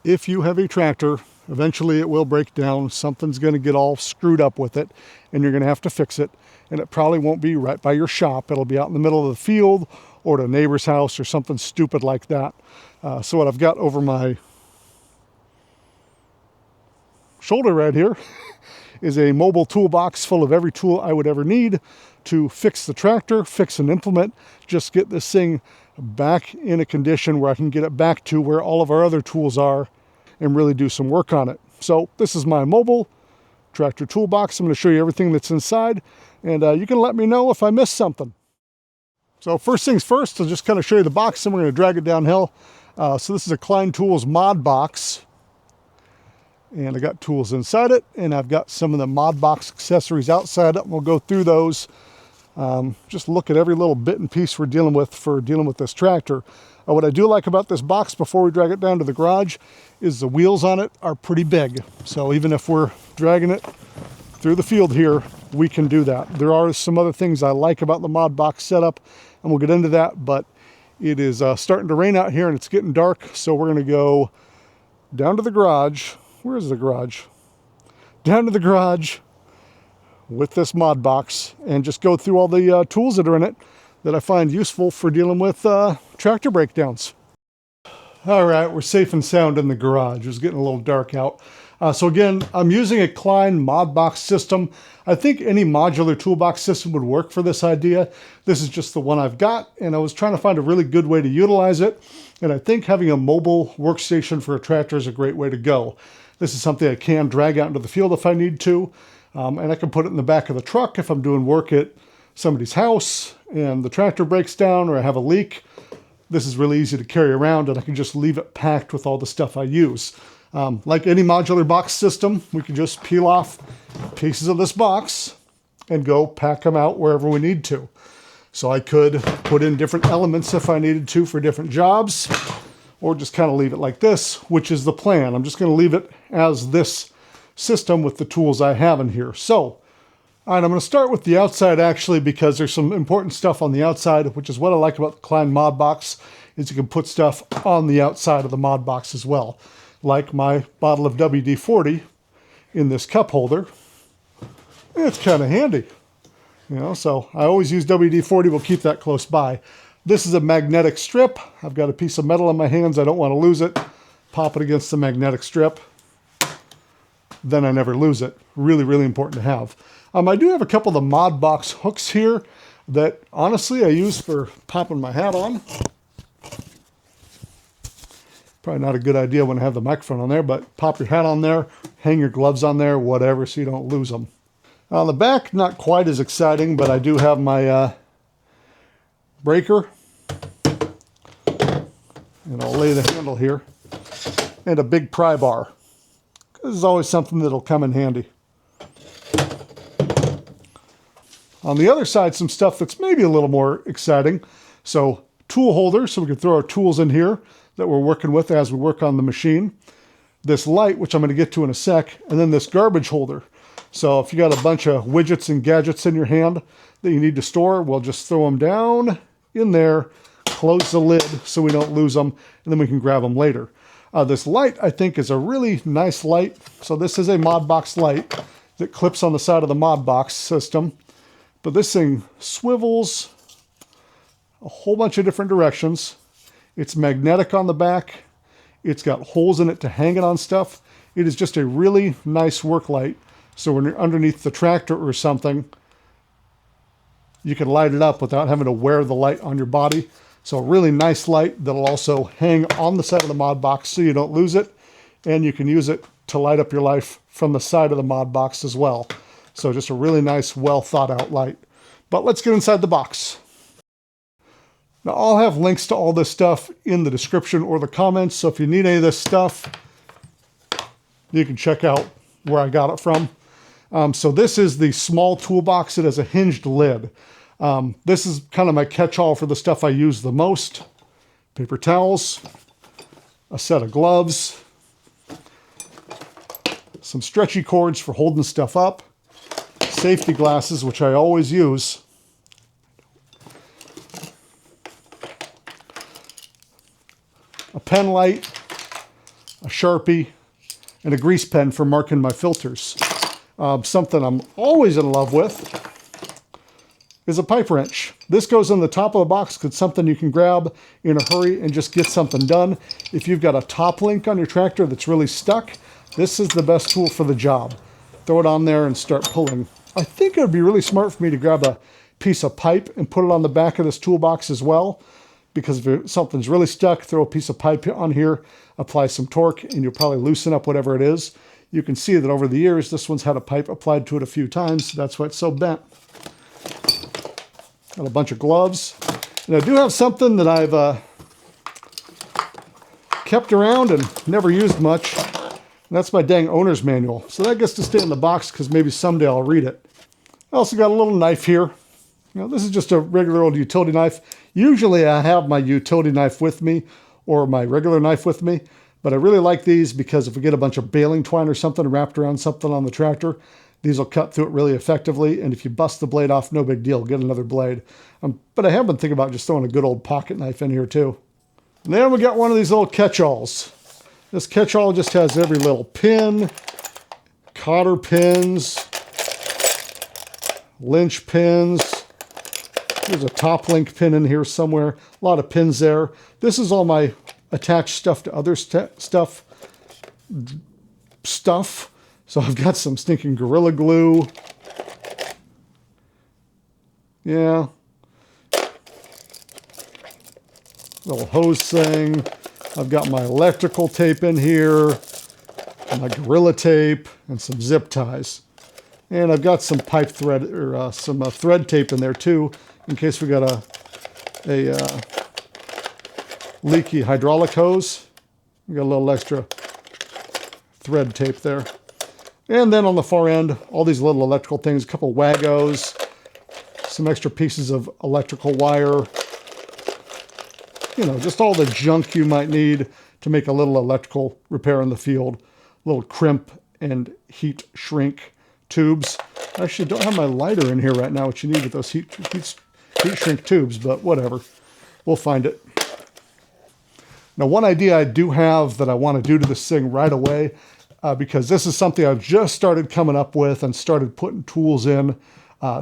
if you have a tractor, eventually it will break down. Something's going to get all screwed up with it, and you're going to have to fix it. And it probably won't be right by your shop. It'll be out in the middle of the field or at a neighbor's house or something stupid like that. So what I've got over my shoulder right here is a mobile toolbox full of every tool I would ever need to fix the tractor, fix an implement, just get this thing back in a condition where I can get it back to where all of our other tools are and really do some work on it. So this is my mobile tractor toolbox. I'm going to show you everything that's inside, and you can let me know if I missed something. So first things first, I'll just kind of show you the box, and we're going to drag it downhill. So this is a Klein Tools mod box, and I got tools inside it, and I've got some of the mod box accessories outside it, and we'll go through those. Just look at every little bit and piece we're dealing with this tractor. What I do like about this box before we drag it down to the garage is the wheels on it are pretty big. So even if we're dragging it through the field here, we can do that. There are some other things I like about the mod box setup, and we'll get into that, but it is starting to rain out here and it's getting dark. So we're going to go down to the garage. Where is the garage? Down to the garage with this mod box and just go through all the tools that are in it that I find useful for dealing with tractor breakdowns. All right, we're safe and sound in the garage. It's getting a little dark out. So again, I'm using a Klein mod box system. I think any modular toolbox system would work for this idea. This is just the one I've got, and I was trying to find a really good way to utilize it. And I think having a mobile workstation for a tractor is a great way to go. This is something I can drag out into the field if I need to. And I can put it in the back of the truck if I'm doing work at somebody's house and the tractor breaks down or I have a leak. This is really easy to carry around, and I can just leave it packed with all the stuff I use. Like any modular box system, we can just peel off pieces of this box and go pack them out wherever we need to. So I could put in different elements if I needed to for different jobs, or just kind of leave it like this, which is the plan. I'm just going to leave it as this system with the tools I have in here. So, all right, I'm going to start with the outside actually, because there's some important stuff on the outside, which is what I like about the Klein mod box, is you can put stuff on the outside of the mod box as well. Like my bottle of WD-40 in this cup holder. It's kind of handy, you know, so I always use WD-40. We'll keep that close by. This is a magnetic strip. I've got a piece of metal in my hands. I don't want to lose it. Pop it against the magnetic strip. Then I never lose it. Really, really important to have. I do have a couple of the mod box hooks here that honestly I use for popping my hat on. Probably not a good idea when I have the microphone on there, but pop your hat on there, hang your gloves on there, whatever, so you don't lose them. On the back, not quite as exciting, but I do have my breaker. And I'll lay the handle here. And a big pry bar. This is always something that'll come in handy. On the other side, some stuff that's maybe a little more exciting. So tool holder, so we can throw our tools in here that we're working with as we work on the machine. This light, which I'm going to get to in a sec, and then this garbage holder. So if you got a bunch of widgets and gadgets in your hand that you need to store, we'll just throw them down in there, close the lid so we don't lose them, and then we can grab them later. This light, I think, is a really nice light. So this is a mod box light that clips on the side of the mod box system. But this thing swivels a whole bunch of different directions. It's magnetic on the back. It's got holes in it to hang it on stuff. It is just a really nice work light. So when you're underneath the tractor or something, you can light it up without having to wear the light on your body. So a really nice light that'll also hang on the side of the mod box so you don't lose it. And you can use it to light up your life from the side of the mod box as well. So just a really nice, well thought out light. But let's get inside the box. Now I'll have links to all this stuff in the description or the comments. So if you need any of this stuff, you can check out where I got it from. So this is the small toolbox that has a hinged lid. This is kind of my catch-all for the stuff I use the most. Paper towels, a set of gloves, some stretchy cords for holding stuff up, safety glasses, which I always use, a pen light, a Sharpie, and a grease pen for marking my filters. Something I'm always in love with is a pipe wrench. This goes on the top of the box because it's something you can grab in a hurry and just get something done. If you've got a top link on your tractor that's really stuck, this is the best tool for the job. Throw it on there and start pulling. I think it would be really smart for me to grab a piece of pipe and put it on the back of this toolbox as well, because if something's really stuck, throw a piece of pipe on here, apply some torque, and you'll probably loosen up whatever it is. You can see that over the years, this one's had a pipe applied to it a few times. That's why it's so bent. Got a bunch of gloves. And I do have something that I've kept around and never used much. And that's my dang owner's manual. So that gets to stay in the box because maybe someday I'll read it. I also got a little knife here. You know, this is just a regular old utility knife. Usually I have my utility knife with me or my regular knife with me, but I really like these because if we get a bunch of baling twine or something wrapped around something on the tractor, these will cut through it really effectively. And if you bust the blade off, no big deal, get another blade. But I have been thinking about just throwing a good old pocket knife in here too. And then we got one of these little catch-alls. This catch-all just has every little pin, cotter pins, linch pins. There's a top link pin in here somewhere. A lot of pins there. This is all my attached stuff to other stuff. So I've got some stinking Gorilla Glue. Yeah. Little hose thing. I've got my electrical tape in here, my Gorilla tape, and some zip ties. And I've got some pipe thread, or some thread tape in there too, in case we got a leaky hydraulic hose. We got a little extra thread tape there. And then on the far end, all these little electrical things, a couple Wagos, some extra pieces of electrical wire, you know, just all the junk you might need to make a little electrical repair in the field. Little crimp and heat shrink tubes. I actually don't have my lighter in here right now, which you need with those heat shrink tubes, but whatever. We'll find it. Now, one idea I do have that I want to do to this thing right away, because this is something I've just started coming up with and started putting tools in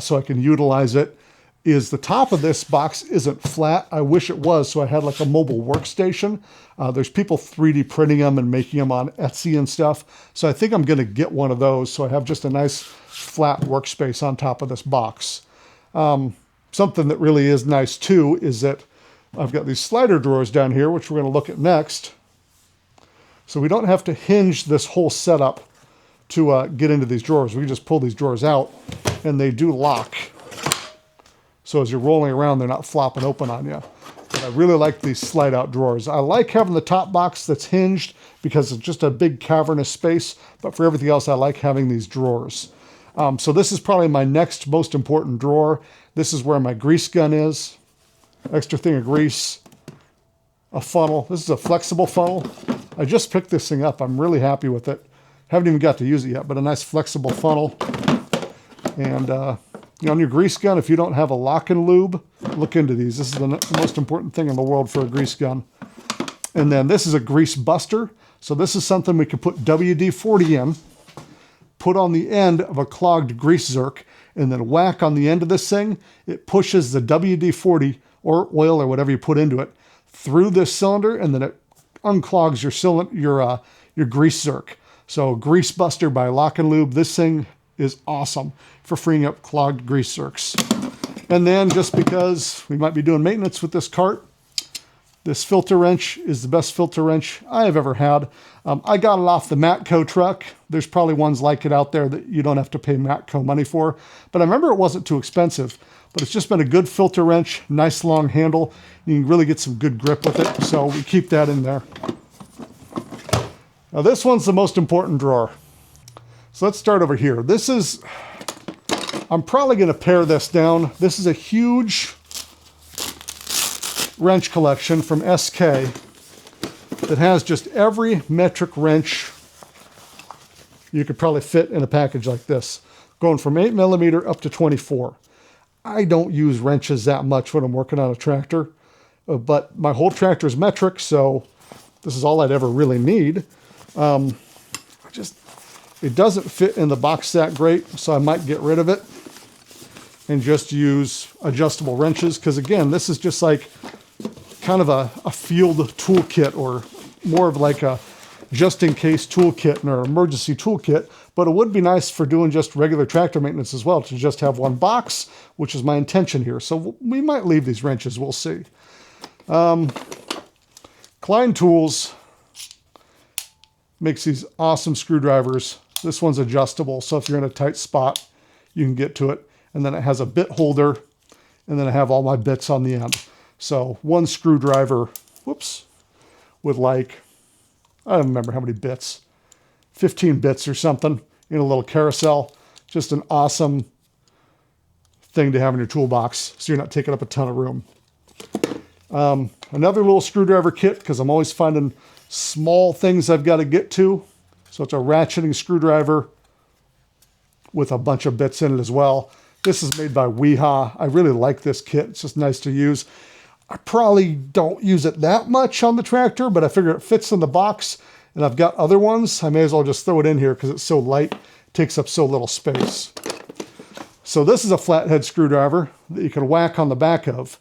so I can utilize it, is the top of this box isn't flat. I wish it was, so I had like a mobile workstation. There's people 3D printing them and making them on Etsy and stuff. So I think I'm going to get one of those so I have just a nice flat workspace on top of this box. Something that really is nice too is that I've got these slider drawers down here, which we're going to look at next. So we don't have to hinge this whole setup to get into these drawers. We can just pull these drawers out and they do lock. So as you're rolling around, they're not flopping open on you. But I really like these slide out drawers. I like having the top box that's hinged because it's just a big cavernous space. But for everything else, I like having these drawers. So this is probably my next most important drawer. This is where my grease gun is. Extra thing of grease. A funnel. This is a flexible funnel. I just picked this thing up. I'm really happy with it. Haven't even got to use it yet, but a nice flexible funnel. And on your grease gun, if you don't have a lock and lube, look into these. This is the most important thing in the world for a grease gun. And then this is a grease buster. So this is something we can put WD-40 in, put on the end of a clogged grease zerk, and then whack on the end of this thing. It pushes the WD-40 or oil or whatever you put into it through this cylinder, and then it unclogs your grease zerk. So Grease Buster by Lock and Lube. This thing is awesome for freeing up clogged grease zerks. And then just because we might be doing maintenance with this cart, this filter wrench is the best filter wrench I have ever had. I got it off the Matco truck. There's probably ones like it out there that you don't have to pay Matco money for. But I remember it wasn't too expensive. But it's just been a good filter wrench, nice long handle. You can really get some good grip with it. So we keep that in there. Now this one's the most important drawer. So let's start over here. This is, I'm probably going to pare this down. This is a huge wrench collection from SK that has just every metric wrench you could probably fit in a package like this, going from 8mm up to 24. I don't use wrenches that much when I'm working on a tractor, but my whole tractor is metric, so this is all I'd ever really need. It doesn't fit in the box that great, so I might get rid of it and just use adjustable wrenches. Because again, this is just like kind of a field toolkit, or more of like a just-in-case toolkit or emergency toolkit. But it would be nice for doing just regular tractor maintenance as well, to just have one box, which is my intention here. So we might leave these wrenches, we'll see. Klein Tools makes these awesome screwdrivers. This one's adjustable, so if you're in a tight spot, you can get to it. And then it has a bit holder, and then I have all my bits on the end. So one screwdriver, whoops, with like, I don't remember how many bits, 15 bits or something in a little carousel. Just an awesome thing to have in your toolbox, so you're not taking up a ton of room. Another little screwdriver kit, because I'm always finding small things I've got to get to. So it's a ratcheting screwdriver with a bunch of bits in it as well. This is made by Weehaw. I really like this kit. It's just nice to use. I probably don't use it that much on the tractor, but I figure it fits in the box, and I've got other ones. I may as well just throw it in here because it's so light, it takes up so little space. So this is a flathead screwdriver that you can whack on the back of.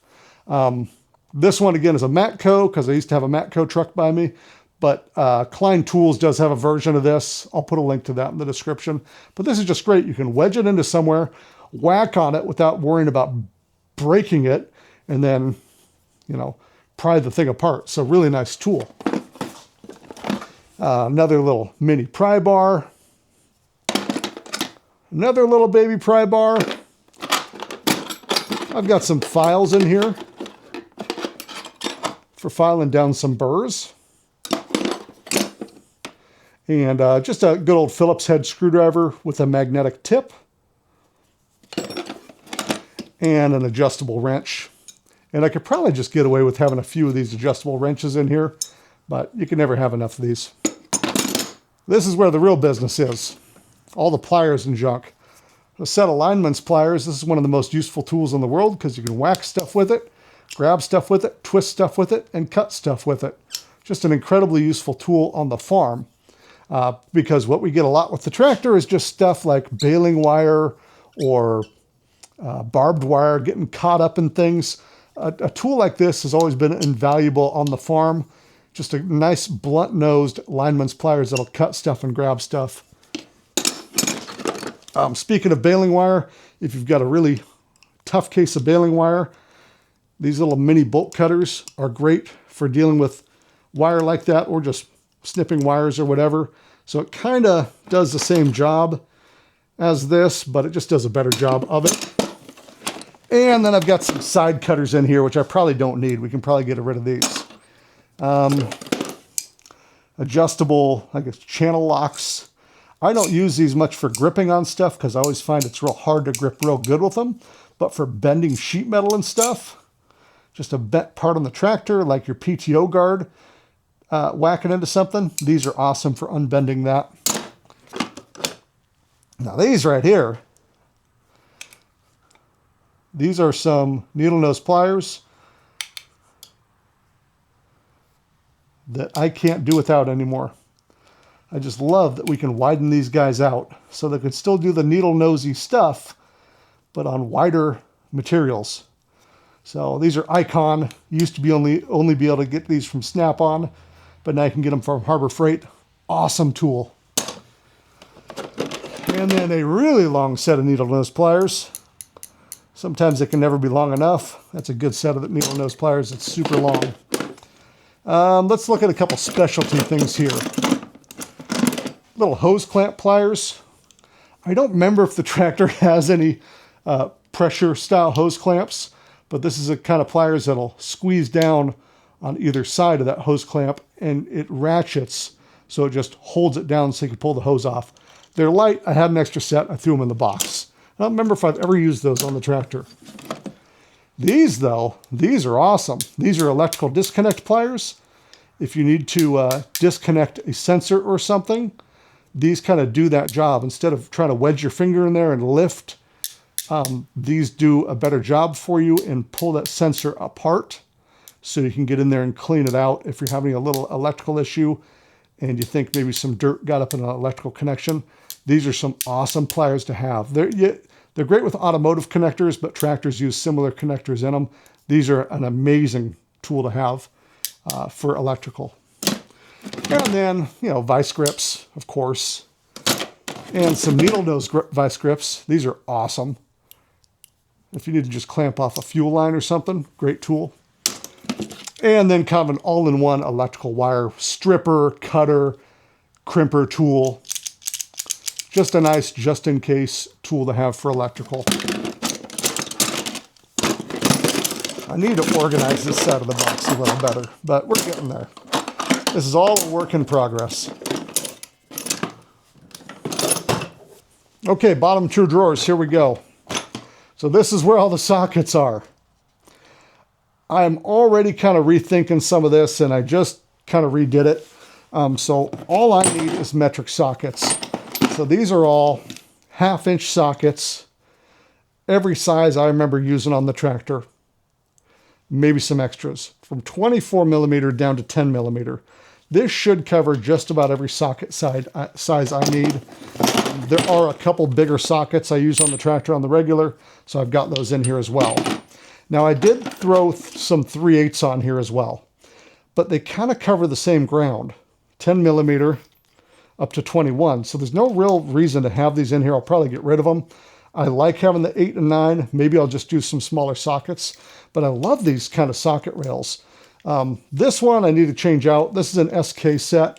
This one, again, is a Matco, because I used to have a Matco truck by me. But Klein Tools does have a version of this. I'll put a link to that in the description. But this is just great. You can wedge it into somewhere, whack on it without worrying about breaking it, and then, you know, pry the thing apart. So really nice tool. Another little mini pry bar. Another little baby pry bar. I've got some files in here for filing down some burrs. And just a good old Phillips head screwdriver with a magnetic tip. And an adjustable wrench. And I could probably just get away with having a few of these adjustable wrenches in here, but you can never have enough of these. This is where the real business is. All the pliers and junk. A set of lineman's pliers. This is one of the most useful tools in the world, because you can whack stuff with it, grab stuff with it, twist stuff with it, and cut stuff with it. Just an incredibly useful tool on the farm. Because what we get a lot with the tractor is just stuff like baling wire or barbed wire getting caught up in things. A tool like this has always been invaluable on the farm. Just a nice blunt-nosed lineman's pliers that'll cut stuff and grab stuff. Speaking of baling wire, if you've got a really tough case of baling wire, these little mini bolt cutters are great for dealing with wire like that, or just snipping wires or whatever. So it kind of does the same job as this, but it just does a better job of it. And then I've got some side cutters in here, which I probably don't need. We can probably get rid of these. Adjustable, I guess, channel locks. I don't use these much for gripping on stuff, because I always find it's real hard to grip real good with them. But for bending sheet metal and stuff, just a bent part on the tractor, like your PTO guard, whacking into something, these are awesome for unbending that. Now these right here, these are some needle nose pliers that I can't do without anymore. I just love that we can widen these guys out so they can still do the needle nosy stuff, but on wider materials. So these are Icon. Used to be only be able to get these from Snap-on, but now you can get them from Harbor Freight. Awesome tool. And then a really long set of needle nose pliers. Sometimes they can never be long enough. That's a good set of the needle nose pliers. It's super long. Let's look at a couple specialty things here. Little hose clamp pliers. I don't remember if the tractor has any pressure style hose clamps, but this is a kind of pliers that'll squeeze down on either side of that hose clamp, and it ratchets, so it just holds it down so you can pull the hose off. They're light. I had an extra set. I threw them in the box. I don't remember if I've ever used those on the tractor. These, though, these are awesome. These are electrical disconnect pliers. If you need to disconnect a sensor or something, these kind of do that job. Instead of trying to wedge your finger in there and lift, these do a better job for you and pull that sensor apart so you can get in there and clean it out if you're having a little electrical issue. and you think maybe some dirt got up in an electrical connection, these are some awesome pliers to have. They're great with automotive connectors, but tractors use similar connectors in them. These are an amazing tool to have for electrical. And then, you know, vice grips, of course, and some needle nose vice grips. These are awesome. If you need to just clamp off a fuel line or something, great tool. And then kind of an all-in-one electrical wire stripper, cutter, crimper tool. Just a nice just-in-case tool to have for electrical. I need to organize this side of the box a little better, but we're getting there. This is all a work in progress. Okay, bottom two drawers, here we go. So this is where all the sockets are. I'm already kind of rethinking some of this, and I just kind of redid it. So all I need is metric sockets. So these are all 1/2-inch sockets. Every size I remember using on the tractor. Maybe some extras. From 24 millimeter down to 10 millimeter. This should cover just about every socket size I need. There are a couple bigger sockets I use on the tractor on the regular, so I've got those in here as well. Now I did throw some 3/8 on here as well, but they kind of cover the same ground. 10 millimeter up to 21. So there's no real reason to have these in here. I'll probably get rid of them. I like having the 8 and 9. Maybe I'll just do some smaller sockets, but I love these kind of socket rails. This one I need to change out. This is an SK set.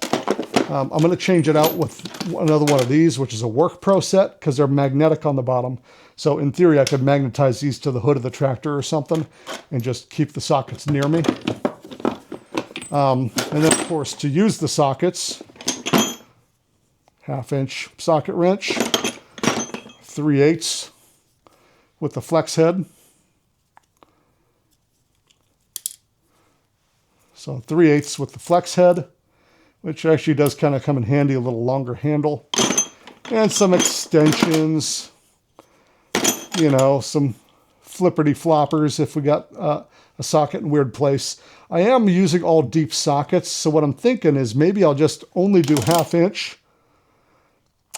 I'm going to change it out with another one of these, which is a Work Pro set, because they're magnetic on the bottom. So in theory, I could magnetize these to the hood of the tractor or something and just keep the sockets near me. And then, of course, to use the sockets, 1/2-inch socket wrench, 3/8 with the flex head. So 3/8 with the flex head, which actually does kind of come in handy, a little longer handle. And some extensions, you know, some flipperty floppers if we got a socket in a weird place. I am using all deep sockets, so what I'm thinking is maybe I'll just only do 1/2-inch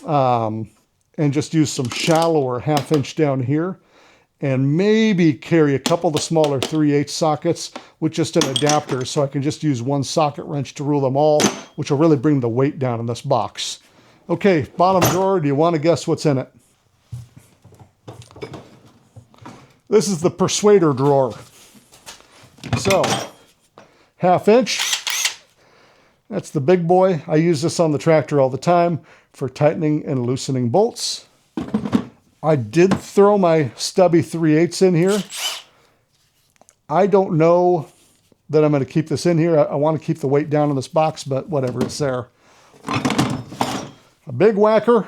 and just use some shallower 1/2-inch down here, and maybe carry a couple of the smaller 3/8 sockets with just an adapter, so I can just use one socket wrench to rule them all, which will really bring the weight down in this box. Okay, bottom drawer, do you want to guess what's in it? This is the persuader drawer. So, 1/2-inch, that's the big boy. I use this on the tractor all the time for tightening and loosening bolts. I did throw my stubby 3/8 in here. I don't know that I'm going to keep this in here. I want to keep the weight down in this box, but whatever, it's there. A big whacker.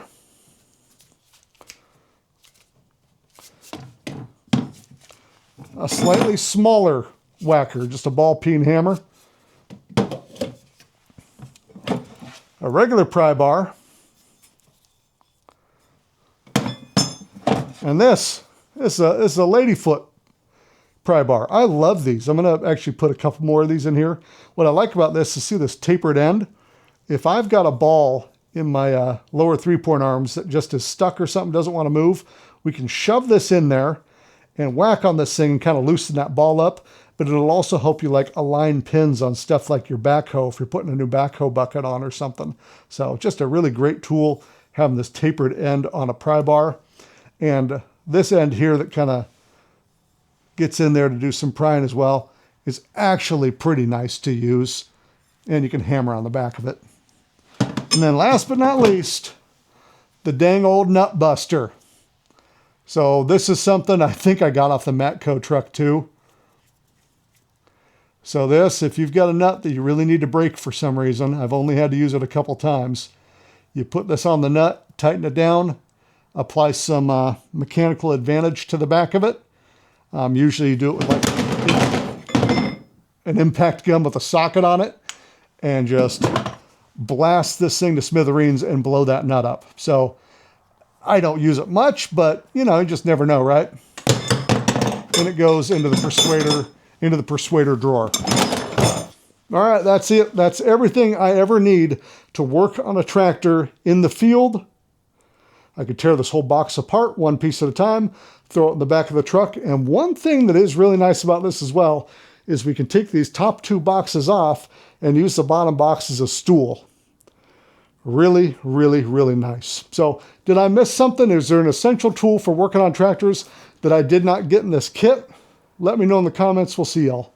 A slightly smaller whacker, just a ball peen hammer. A regular pry bar. And this is a ladyfoot pry bar. I love these. I'm going to actually put a couple more of these in here. What I like about this is, see this tapered end? If I've got a ball in my lower 3-point arms that just is stuck or something, doesn't want to move, we can shove this in there and whack on this thing and kind of loosen that ball up. But it'll also help you like align pins on stuff like your backhoe if you're putting a new backhoe bucket on or something. So just a really great tool, having this tapered end on a pry bar. And this end here that kind of gets in there to do some prying as well is actually pretty nice to use. And you can hammer on the back of it. And then last but not least, the dang old nut buster. So this is something I think I got off the Matco truck too. So this, if you've got a nut that you really need to break for some reason, I've only had to use it a couple times. You put this on the nut, tighten it down, apply some mechanical advantage to the back of it. Usually you do it with like an impact gun with a socket on it, and just blast this thing to smithereens and blow that nut up. So I don't use it much, but you know, you just never know, right? And it goes into the persuader drawer. All right, that's it. That's everything I ever need to work on a tractor in the field. I could tear this whole box apart one piece at a time, throw it in the back of the truck. And one thing that is really nice about this as well is we can take these top two boxes off and use the bottom box as a stool. Really, really, really nice. So did I miss something? Is there an essential tool for working on tractors that I did not get in this kit? Let me know in the comments. We'll see y'all.